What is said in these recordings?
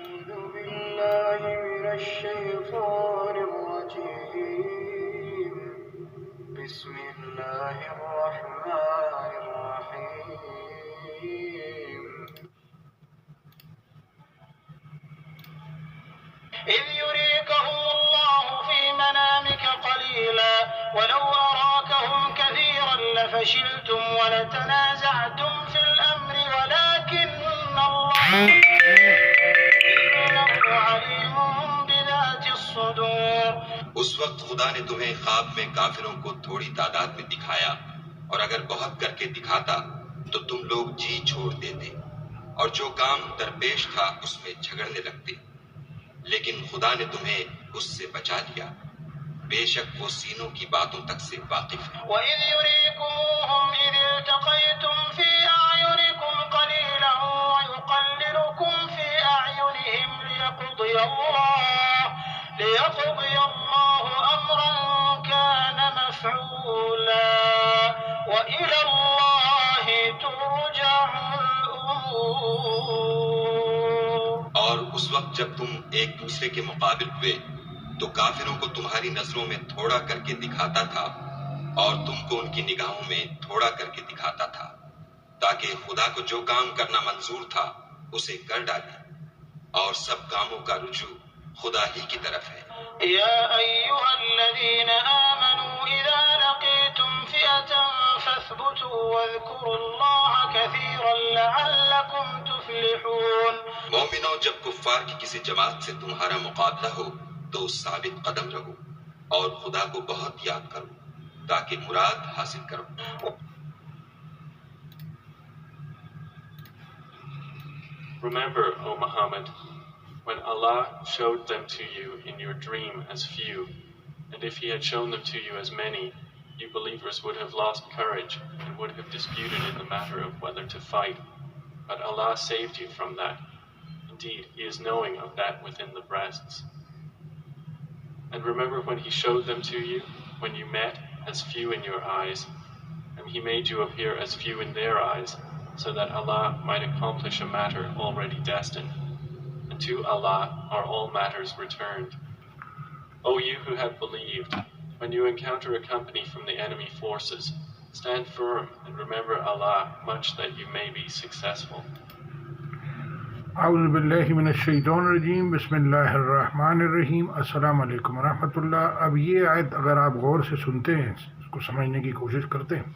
أعوذ بالله من الشيطان الرجيم بسم الله الرحمن الرحيم إذ يريكهم الله في منامك قليلا ولو أراكهم كثيرا لفشلتم ولتنازعتم في الأمر ولكن الله إنه عليم بذات الصدور. اس وقت خدا نے تمہیں خواب میں کافروں کو تھوڑی تعداد میں دکھایا، اور اگر بہت کر کے دکھاتا تو تم لوگ جی چھوڑ دیتے اور جو کام درپیش تھا اس میں جھگڑنے لگتے، لیکن خدا نے تمہیں اس سے بچا لیا، بے شک وہ سینوں کی باتوں تک سے واقف ہے۔ وَإِذْ يُرِيكُمُوهُمْ إِذِ الْتَقَيْتُمْ فِي أَعْيُنِكُمْ قَلِيلًا وَيُقَلِّلُكُمْ فِي أَعْيُنِهِمْ لِيَقْضِيَ اللَّهُ أَمْرًا كَانَ مَفْعُولًا وَإِلَى اللَّهِ تُرْجَعُ الْأُمُورُ۔ اور اس وقت جب تم ایک دوسرے کے مقابل ہوئے تو کافروں کو تمہاری نظروں میں تھوڑا کر کے دکھاتا تھا اور تم کو ان کی نگاہوں میں تھوڑا کر کے دکھاتا تھا، تاکہ خدا کو جو کام کرنا منظور تھا اسے کر ڈالے، اور سب کاموں کا رجوع خدا ہی کی طرف ہے۔ يا أيها الذين آمنوا إذا لقيتم فئة فاثبتوا واذكروا الله كثيرا لعلكم تفلحون۔ مومنوں، جب کفار کی کسی جماعت سے تمہارا مقابلہ ہو تو ثابت قدم رہو اور خدا کو بہت یاد کرو تاکہ مراد حاصل کرو۔ Remember, O Muhammad, when Allah showed them to you in your dream as few, and if He had shown them to you as many, you believers would have lost courage and would have disputed in the matter of whether to fight. But Allah saved you from that. Indeed, He is knowing of that within the breasts. And remember when He showed them to you, when you met as few in your eyes, and He made you appear as few in their eyes, so that Allah might accomplish a matter already destined. And to Allah are all matters returned. O you who have believed, when you encounter a company from the enemy forces, stand firm and remember Allah much that you may be successful. اعوذ باللہ من الشیطان الرجیم، بسم اللہ الرحمن الرحیم۔ السلام علیکم ورحمۃ اللہ۔ اب یہ آیت اگر آپ غور سے سنتے ہیں، اس کو سمجھنے کی کوشش کرتے ہیں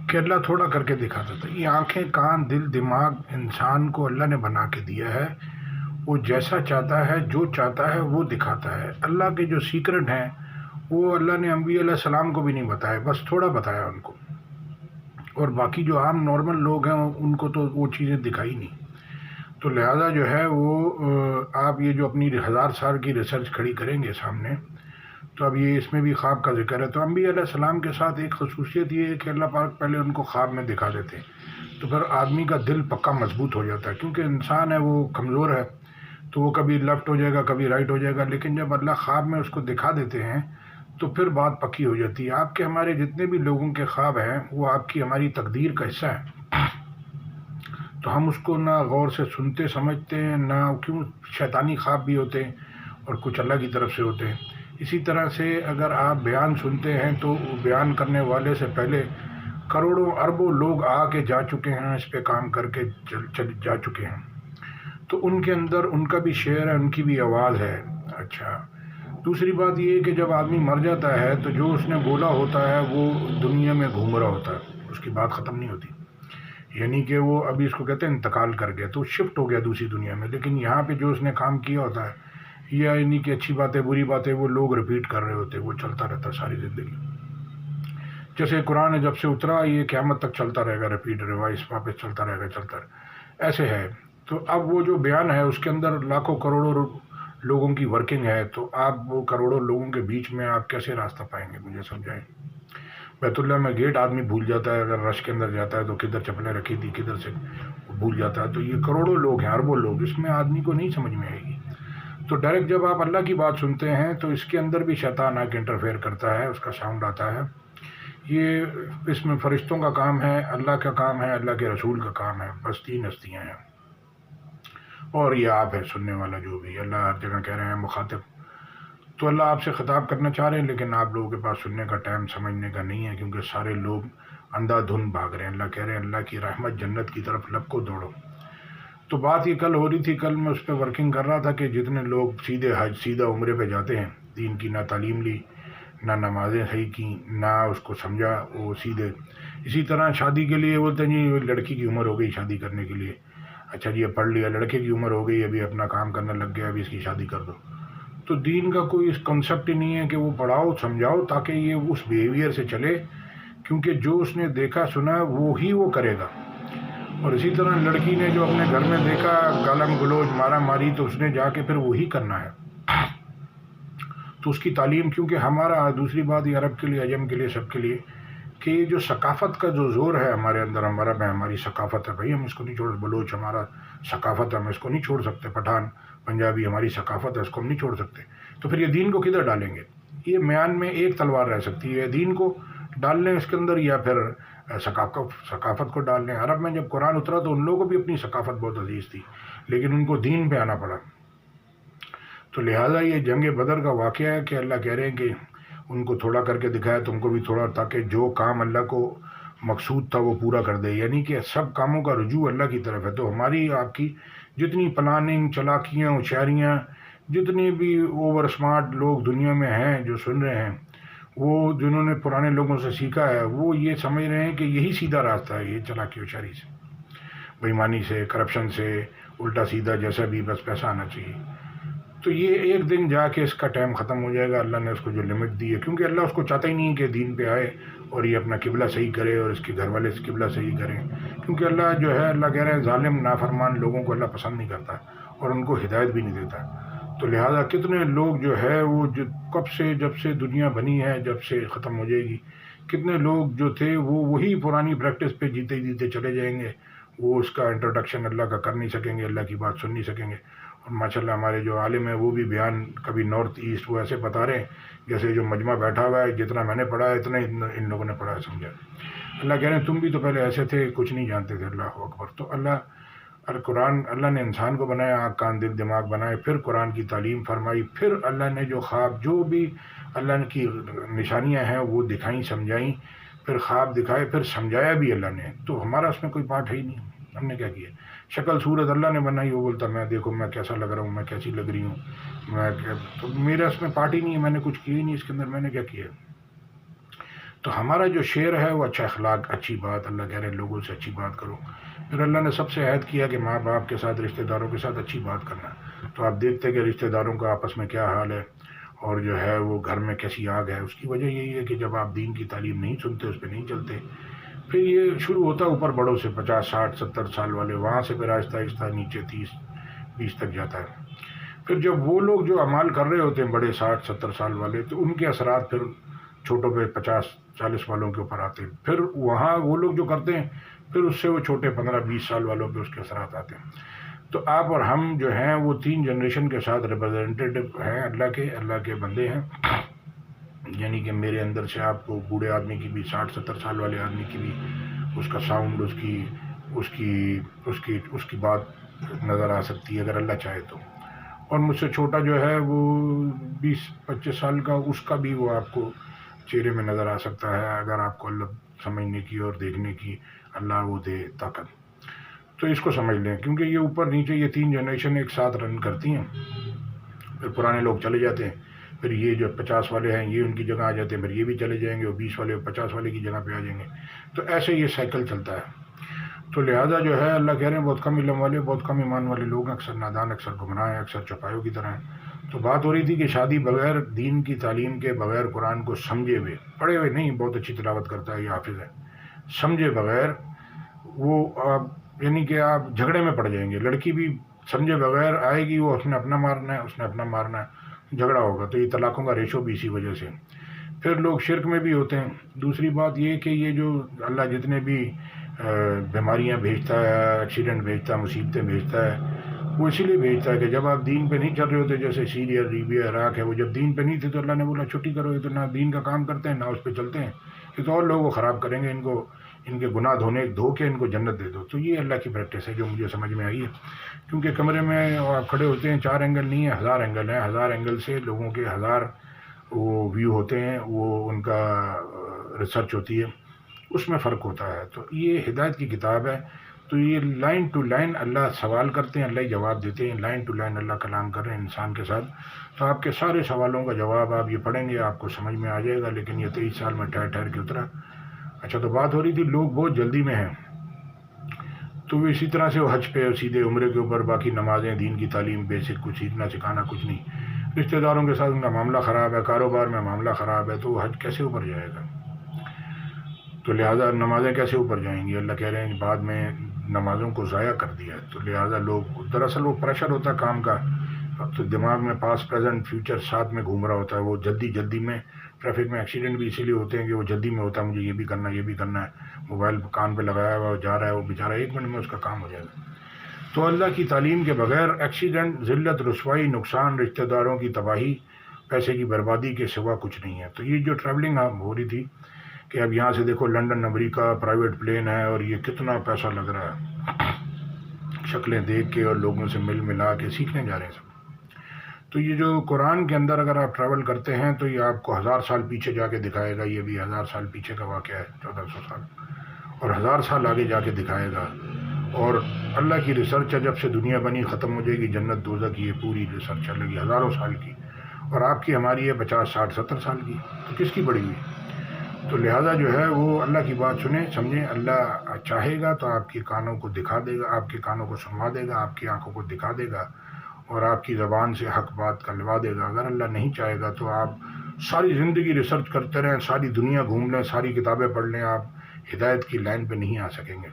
کہ اللہ تھوڑا کر کے دکھاتا تھا۔ یہ آنکھیں، کان، دل، دماغ انسان کو اللہ نے بنا کے دیا ہے، وہ جیسا چاہتا ہے، جو چاہتا ہے وہ دکھاتا ہے۔ اللہ کے جو سیکرٹ ہیں وہ اللہ نے انبیاء علیہ السلام کو بھی نہیں بتایا، بس تھوڑا بتایا ان کو، اور باقی جو عام نارمل لوگ ہیں ان کو تو وہ چیزیں دکھائی نہیں۔ تو لہذا جو ہے وہ آپ یہ جو اپنی 1000 سال کی ریسرچ کھڑی کریں گے سامنے، تو اب یہ اس میں بھی خواب کا ذکر ہے۔ تو انبیاء علیہ السلام کے ساتھ ایک خصوصیت یہ ہے کہ اللہ پاک پہلے ان کو خواب میں دکھا دیتے ہیں، تو پھر آدمی کا دل پکا مضبوط ہو جاتا ہے، کیونکہ انسان ہے وہ کمزور ہے، تو وہ کبھی لیفٹ ہو جائے گا، کبھی رائٹ ہو جائے گا، لیکن جب اللہ خواب میں اس کو دکھا دیتے ہیں تو پھر بات پکی ہو جاتی ہے۔ آپ کے ہمارے جتنے بھی لوگوں کے خواب ہیں وہ آپ کی ہماری تقدیر کا حصہ ہے، تو ہم اس کو نہ غور سے سنتے سمجھتے ہیں، نہ کیوں شیطانی خواب بھی ہوتے ہیں اور کچھ اللہ کی طرف سے ہوتے ہیں۔ اسی طرح سے اگر آپ بیان سنتے ہیں تو بیان کرنے والے سے پہلے کروڑوں اربوں لوگ آ کے جا چکے ہیں، اس پہ کام کر کے جا چکے ہیں، تو ان کے اندر ان کا بھی شعر ہے، ان کی بھی آواز ہے۔ اچھا، دوسری بات یہ ہے کہ جب آدمی مر جاتا ہے تو جو اس نے بولا ہوتا ہے وہ دنیا میں گھوم رہا ہوتا ہے، اس کی بات ختم نہیں ہوتی، یعنی کہ وہ ابھی اس کو کہتے ہیں انتقال کر گیا، تو شفٹ ہو گیا دوسری دنیا میں، لیکن یہاں پہ جو اس نے کام کیا ہوتا ہے، یعنی کہ اچھی باتیں بری باتیں وہ لوگ رپیٹ کر رہے ہوتے ہیں، وہ چلتا رہتا ہے ساری زندگی۔ جیسے قرآن جب سے اترا یہ قیامت تک چلتا رہے گا، رپیٹ ریوائز واپس چلتا رہے گا، ایسے ہے۔ تو اب وہ جو بیان ہے اس کے اندر لاکھوں کروڑوں لوگوں کی ورکنگ ہے، تو آپ وہ کروڑوں لوگوں کے بیچ میں آپ کیسے راستہ پائیں گے؟ مجھے سمجھائیں۔ بیت اللہ میں گیٹ آدمی بھول جاتا ہے، اگر رش کے اندر جاتا ہے تو کدھر چپلیں رکھی تھی کدھر سے بھول جاتا ہے، تو یہ کروڑوں لوگ ہیں، اربوں لوگ، اس میں آدمی کو نہیں سمجھ میں آئے گی۔ تو ڈائریکٹ جب آپ اللہ کی بات سنتے ہیں تو اس کے اندر بھی شیطان آ کے انٹرفیئر کرتا ہے، اس کا ساؤنڈ آتا ہے۔ یہ اس میں فرشتوں کا کام ہے، اللہ کا کام ہے، اللہ کے رسول کا کام ہے، بس 3 ہستیاں ہیں۔ اور یہ آپ ہے سننے والا جو بھی، اللہ ہر جگہ کہہ رہے ہیں مخاطب، تو اللہ آپ سے خطاب کرنا چاہ رہے ہیں، لیکن آپ لوگوں کے پاس سننے کا ٹائم سمجھنے کا نہیں ہے، کیونکہ سارے لوگ اندھا دھند بھاگ رہے ہیں۔ اللہ کہہ رہے ہیں اللہ کی رحمت جنت کی طرف لب کو دوڑو۔ تو بات یہ کل ہو رہی تھی، کل میں اس پہ ورکنگ کر رہا تھا کہ جتنے لوگ سیدھے حج سیدھا عمرے پہ جاتے ہیں، دین کی نہ تعلیم لی، نہ نمازیں صحیح کی، نہ اس کو سمجھا، وہ سیدھے اسی طرح شادی کے لیے بولتے ہیں جی لڑکی کی عمر ہو گئی شادی کرنے کے لیے، اچھا جی یہ پڑھ لیا، لڑکے کی عمر ہو گئی ابھی اپنا کام کرنے لگ گیا، ابھی اس کی شادی کر دو۔ تو دین کا کوئی اس کنسپٹ ہی نہیں ہے کہ وہ پڑھاؤ سمجھاؤ تاکہ یہ اس بیہیویئر سے چلے، کیونکہ جو اس نے دیکھا سنا وہی وہ کرے گا۔ اور اسی طرح لڑکی نے جو اپنے گھر میں دیکھا گالم گلوچ مارا ماری، تو اس نے جا کے پھر وہی کرنا ہے۔ تو اس کی تعلیم، کیونکہ ہمارا دوسری بات یہ عرب کے لیے عجم کے لیے سب کے لیے کہ یہ جو ثقافت کا جو زور ہے ہمارے اندر، ہمارا میں ہماری ثقافت ہے بھائی، ہم اس کو نہیں چھوڑ، بلوچ ہمارا ثقافت ہے، ہم اس کو نہیں چھوڑ سکتے، پٹھان پنجابی ہماری ثقافت ہے، اس کو ہم نہیں چھوڑ سکتے۔ تو پھر یہ دین کو کدھر ڈالیں گے؟ یہ میان میں ایک تلوار رہ سکتی ہے، دین کو ڈال لیں اس کے اندر یا پھر ثقافت کو ڈال لیں۔ عرب میں جب قرآن اترا تو ان لوگوں کو بھی اپنی ثقافت بہت عزیز تھی، لیکن ان کو دین پہ آنا پڑا۔ تو لہٰذا یہ جنگ بدر کا واقعہ ہے کہ اللہ کہہ رہے ہیں کہ ان کو تھوڑا کر کے دکھایا تم کو بھی تھوڑا، تاکہ جو کام اللہ کو مقصود تھا وہ پورا کر دے، یعنی کہ سب کاموں کا رجوع اللہ کی طرف ہے۔ تو ہماری آپ کی جتنی پلاننگ، چلاکیاں، ہوشیاریاں، جتنی بھی اوور اسمارٹ لوگ دنیا میں ہیں جو سن رہے ہیں، وہ جنہوں نے پرانے لوگوں سے سیکھا ہے، وہ یہ سمجھ رہے ہیں کہ یہی سیدھا راستہ ہے، یہ چلاکی ہوشیاری سے، بے ایمانی سے، کرپشن سے، الٹا سیدھا جیسا بھی بس پیسہ آنا چاہیے۔ تو یہ ایک دن جا کے اس کا ٹائم ختم ہو جائے گا، اللہ نے اس کو جو لمٹ دی ہے، کیونکہ اللہ اس کو چاہتا ہی نہیں کہ دین پہ آئے اور یہ اپنا قبلہ صحیح کرے اور اس کے گھر والے اس قبلہ صحیح کریں، کیونکہ اللہ جو ہے اللہ کہہ رہے ہیں ظالم نافرمان لوگوں کو اللہ پسند نہیں کرتا اور ان کو ہدایت بھی نہیں دیتا۔ تو لہٰذا کتنے لوگ جو ہے وہ جو کب سے جب سے دنیا بنی ہے، جب سے ختم ہو جائے گی، کتنے لوگ جو تھے وہ وہی پرانی پریکٹس پہ جیتے جیتے چلے جائیں گے، وہ اس کا انٹروڈکشن اللہ کا کر نہیں سکیں گے، اللہ کی بات سن نہیں سکیں گے۔ اور ماشاءاللہ ہمارے جو عالم ہیں وہ بھی بیان کبھی نارتھ ایسٹ وہ ایسے بتا رہے ہیں جیسے جو مجمع بیٹھا ہوا ہے، جتنا میں نے پڑھا ہے اتنا ان لوگوں نے پڑھا ہے، سمجھا۔ اللہ کہہ رہے ہیں تم بھی تو پہلے ایسے تھے، کچھ نہیں جانتے تھے، اللہ اکبر۔ تو قرآن اللہ نے انسان کو بنایا، آنکھ کان دل دماغ بنائے، پھر قرآن کی تعلیم فرمائی، پھر اللہ نے جو خواب جو بھی اللہ کی نشانیاں ہیں وہ دکھائیں سمجھائیں، پھر خواب دکھائے، پھر سمجھایا بھی اللہ نے۔ تو ہمارا اس میں کوئی پارٹ ہے ہی نہیں، ہم نے کیا کیا؟ شکل صورت اللہ نے بنائی، وہ بولتا میں دیکھو میں کیسا لگ رہا ہوں، میں کیسی لگ رہی ہوں، تو میرا اس میں پارٹ ہی نہیں ہے، میں نے کچھ کیا ہی نہیں اس کے اندر، میں نے کیا کیا؟ تو ہمارا جو شعر ہے وہ اچھا اخلاق، اچھی بات، اللہ کہہ رہے ہیں لوگوں سے اچھی بات کرو۔ پھر اللہ نے سب سے عہد کیا کہ ماں باپ کے ساتھ، رشتہ داروں کے ساتھ اچھی بات کرنا۔ تو آپ دیکھتے ہیں کہ رشتہ داروں کا آپس میں کیا حال ہے، اور جو ہے وہ گھر میں کیسی آگ ہے۔ اس کی وجہ یہی ہے کہ جب آپ دین کی تعلیم نہیں سنتے، اس پہ نہیں چلتے، پھر یہ شروع ہوتا ہے اوپر بڑوں سے، 50 60 70 سال والے، وہاں سے پھر آہستہ آہستہ نیچے 30 20 تک جاتا ہے۔ پھر جب وہ لوگ جو اعمال کر رہے ہوتے ہیں بڑے 60 70 سال والے، تو ان کے اثرات پھر چھوٹوں پہ 50 40 والوں کے اوپر آتے ہیں، پھر وہاں وہ لوگ جو کرتے ہیں پھر اس سے وہ چھوٹے 15 20 سال والوں پہ اس کے اثرات آتے ہیں۔ تو آپ اور ہم جو ہیں وہ 3 جنریشن کے ساتھ ریپرزینٹیو ہیں، اللہ کے بندے ہیں، یعنی کہ میرے اندر سے آپ کو بوڑھے آدمی کی بھی، 60 70 سال والے آدمی کی بھی، اس کا ساؤنڈ، اس کی بات نظر آ سکتی ہے اگر اللہ چاہے تو، اور مجھ سے چھوٹا جو ہے وہ 20 25 سال کا، اس کا بھی وہ آپ کو چہرے میں نظر آ سکتا ہے اگر آپ کو اللہ سمجھنے کی اور دیکھنے کی اللہ وہ دے طاقت۔ تو اس کو سمجھ لیں، کیونکہ یہ اوپر نیچے یہ 3 جنریشن ایک ساتھ رن کرتی ہیں، پھر پرانے لوگ چلے جاتے ہیں، پھر یہ جو 50 والے ہیں یہ ان کی جگہ آ جاتے ہیں، پھر یہ بھی چلے جائیں گے، اور 20 والے 50 والے کی جگہ پہ آ جائیں گے، تو ایسے یہ سائیکل چلتا ہے۔ تو لہٰذا جو ہے اللہ کہہ رہے ہیں بہت کم علم والے، بہت کم ایمان والے لوگ، اکثر نادان، اکثر گمراہ ہیں، اکثر چوپایوں کی طرح ہیں۔ تو بات ہو رہی تھی کہ شادی بغیر دین کی تعلیم کے، بغیر قرآن کو سمجھے ہوئے، پڑھے ہوئے نہیں، بہت اچھی تلاوت کرتا ہے یہ حافظ ہے، سمجھے بغیر وہ آپ یعنی کہ آپ جھگڑے میں پڑ جائیں گے۔ لڑکی بھی سمجھے بغیر آئے گی، وہ اس نے اپنا مارنا ہے، اس نے اپنا مارنا ہے، جھگڑا ہوگا۔ تو یہ طلاقوں کا ریشو بھی اسی وجہ سے۔ پھر لوگ شرک میں بھی ہوتے ہیں۔ دوسری بات یہ کہ یہ جو اللہ جتنے بھی بیماریاں بھیجتا ہے، ایکسیڈنٹ بھیجتا ہے، مصیبتیں بھیجتا ہے، وہ اسی لیے بھیجتا ہے کہ جب آپ دین پہ نہیں چل رہے ہوتے، جیسے سیریا، لیبیا، عراق ہے، وہ جب دین پہ نہیں تھے تو اللہ نے بولا چھٹی کرو، یہ تو نہ دین کا کام کرتے ہیں نہ اس پہ چلتے ہیں، یہ تو اور لوگوں کو خراب کریں گے، ان کو ان کے گناہ دھو کے ان کو جنت دے دو. تو یہ اللہ کی پریکٹس ہے جو مجھے سمجھ میں آئی ہے. کیونکہ کمرے میں آپ کھڑے ہوتے ہیں 4 اینگل نہیں ہیں، 1000 اینگل ہیں. 1000 اینگل سے لوگوں کے 1000 وہ ویو ہوتے ہیں، وہ ان کا ریسرچ ہوتی ہے، اس میں فرق ہوتا ہے. تو یہ ہدایت کی کتاب ہے. تو یہ لائن ٹو لائن اللہ سوال کرتے ہیں، اللہ ہی جواب دیتے ہیں. لائن ٹو لائن اللہ کلام کر رہے ہیں انسان کے ساتھ. تو آپ کے سارے سوالوں کا جواب آپ یہ پڑھیں گے آپ کو سمجھ میں آ جائے گا. لیکن یہ 23 سال میں ٹھہر کے اترا. اچھا، تو بات ہو رہی تھی لوگ بہت جلدی میں ہیں. تو وہ اسی طرح سے وہ حج پہ سیدھے عمرے کے اوپر، باقی نمازیں، دین کی تعلیم، بیسک کچھ سیکھنا سکھانا کچھ نہیں. رشتہ داروں کے ساتھ ان کا معاملہ خراب ہے، کاروبار میں معاملہ خراب ہے، تو وہ حج کیسے اوپر جائے گا؟ تو لہٰذا نمازیں کیسے اوپر جائیں گی؟ اللہ کہہ رہے ہیں بعد میں نمازوں کو ضائع کر دیا. تو لہٰذا لوگ، دراصل وہ پریشر ہوتا ہے کام کا، تو دماغ میں پاسٹ پریزنٹ فیوچر ساتھ میں گھوم رہا ہوتا ہے. وہ جلدی میں ٹریفک میں ایکسیڈنٹ بھی اسی لیے ہوتے ہیں کہ وہ جلدی میں ہوتا ہے، مجھے یہ بھی کرنا ہے. موبائل کان پہ لگایا ہوا جا رہا ہے، وہ بیچارہ 1 منٹ میں اس کا کام ہو جائے گا. تو اللہ کی تعلیم کے بغیر ایکسیڈنٹ، ذلت، رسوائی، نقصان، رشتہ داروں کی تباہی، پیسے کی بربادی کے سوا کچھ نہیں ہے. تو یہ جو ٹریولنگ ہو رہی تھی کہ اب یہاں سے دیکھو لنڈن امریکہ پرائیویٹ پلین ہے اور یہ کتنا پیسہ لگ رہا ہے، شکلیں دیکھ کے اور لوگوں سے ملا کے سیکھنے جا رہے ہیں سب. تو یہ جو قرآن کے اندر اگر آپ ٹریول کرتے ہیں تو یہ آپ کو 1000 سال پیچھے جا کے دکھائے گا. یہ بھی 1000 سال پیچھے کا واقعہ ہے، 1400 سال، اور 1000 سال آگے جا کے دکھائے گا. اور اللہ کی ریسرچ ہے، جب سے دنیا بنی ختم ہو جائے گی جنت دوزخ کی، یہ پوری ریسرچ چلے گی ہزاروں سال کی. اور آپ کی ہماری ہے 50 60 70 سال کی. تو کس کی بڑی ہوئی؟ تو لہٰذا جو ہے وہ اللہ کی بات سنیں سمجھیں. اللہ چاہے گا تو آپ کے کانوں کو دکھا دے گا، آپ کے کانوں کو سنوا دے گا، آپ کی آنکھوں کو دکھا دے گا، اور آپ کی زبان سے حق بات کروا دے گا. اگر اللہ نہیں چاہے گا تو آپ ساری زندگی ریسرچ کرتے رہیں، ساری دنیا گھوم لیں، ساری کتابیں پڑھ لیں، آپ ہدایت کی لائن پہ نہیں آ سکیں گے.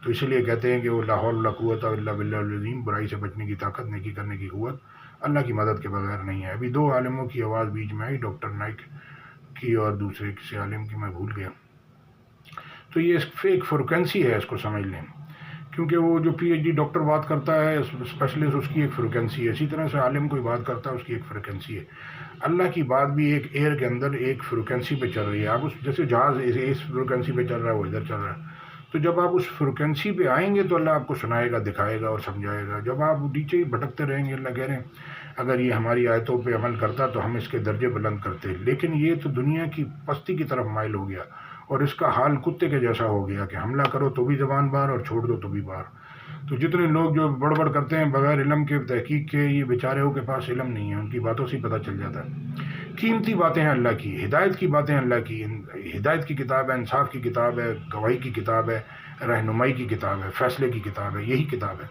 تو اس لیے کہتے ہیں کہ وہ لا حول ولا قوت الا باللہ العظیم، برائی سے بچنے کی طاقت، نیکی کرنے کی قوت اللہ کی مدد کے بغیر نہیں ہے. ابھی 2 عالموں کی آواز بیچ میں آئی، ڈاکٹر نائک کی اور دوسرے کسی عالم کی، میں بھول گیا. تو یہ ایک فریکوینسی ہے، اس کو سمجھ لیں. کیونکہ وہ جو پی ایچ ڈی ڈاکٹر بات کرتا ہے اسپیشلسٹ، اس کی ایک فریکوینسی ہے. اسی طرح سے عالم کوئی بات کرتا ہے، اس کی ایک فریکوینسی ہے. اللہ کی بات بھی ایک ایئر کے اندر ایک فریکوینسی پہ چل رہی ہے. آپ اس جیسے جہاز اس فریکوینسی پہ چل رہا ہے، وہ ادھر چل رہا ہے. تو جب آپ اس فریکوینسی پہ آئیں گے تو اللہ آپ کو سنائے گا، دکھائے گا اور سمجھائے گا. جب آپ نیچے ہی بھٹکتے رہیں گے، اللہ کہہ رہے ہیں اگر یہ ہماری آیتوں پہ عمل کرتا تو ہم اس کے درجے بلند کرتے. لیکن یہ تو دنیا کی پستی کی طرف مائل ہو گیا، اور اس کا حال کتے کے جیسا ہو گیا کہ حملہ کرو تو بھی زبان باہر اور چھوڑ دو تو بھی باہر. تو جتنے لوگ جو بڑبڑ کرتے ہیں بغیر علم کے، تحقیق کے، یہ بیچاروں کے پاس علم نہیں ہے، ان کی باتوں سے پتہ چل جاتا ہے. قیمتی باتیں ہیں اللہ کی، ہدایت کی باتیں اللہ کی. ہدایت کی کتاب ہے، انصاف کی کتاب ہے، گواہی کی کتاب ہے، رہنمائی کی کتاب ہے، فیصلے کی کتاب ہے. یہی کتاب ہے.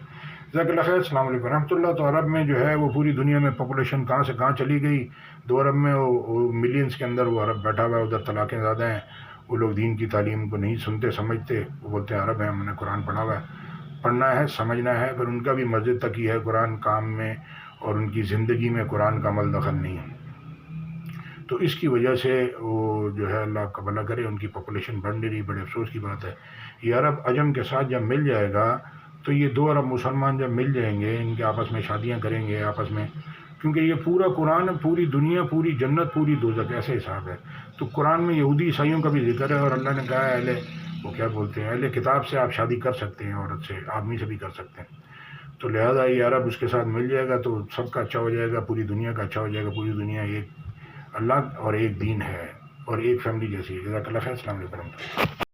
جزاک اللہ خیر. السلام علیکم ورحمۃ اللہ. تو عرب میں جو ہے وہ پوری دنیا میں پاپولیشن کہاں سے کہاں چلی گئی. 2 ارب میں وہ ملینز کے اندر وہ عرب بیٹھا ہوا ہے. ادھر طلاقیں زیادہ ہیں، وہ لوگ دین کی تعلیم کو نہیں سنتے سمجھتے. وہ بولتے ہیں عرب ہیں، ہم نے قرآن پڑھا ہوا ہے. پڑھنا ہے، سمجھنا ہے، پر ان کا بھی مسجد تک ہی ہے قرآن کام میں، اور ان کی زندگی میں قرآن کا عمل دخل نہیں ہے. تو اس کی وجہ سے وہ جو ہے اللہ کا بھلا کرے، ان کی پاپولیشن بڑھ نہیں رہی. بڑے افسوس کی بات ہے. یہ عرب عجم کے ساتھ جب مل جائے گا تو یہ 2 ارب مسلمان جب مل جائیں گے، ان کے آپس میں شادیاں کریں گے آپس میں، کیونکہ یہ پورا قرآن پوری دنیا، پوری جنت، پوری دوزخ، ایسے حساب ہے. تو قرآن میں یہودی عیسائیوں کا بھی ذکر ہے، اور اللہ نے کہا ہے وہ کیا بولتے ہیں، اہل کتاب سے آپ شادی کر سکتے ہیں، عورت سے، آدمی سے بھی کر سکتے ہیں. تو لہٰذا یہ عرب اس کے ساتھ مل جائے گا تو سب کا اچھا ہو جائے گا، پوری دنیا کا اچھا ہو جائے گا. پوری دنیا ایک اللہ اور ایک دین ہے اور ایک فیملی جیسی ہے. جزاک اللہ خیر. السلام علیکم.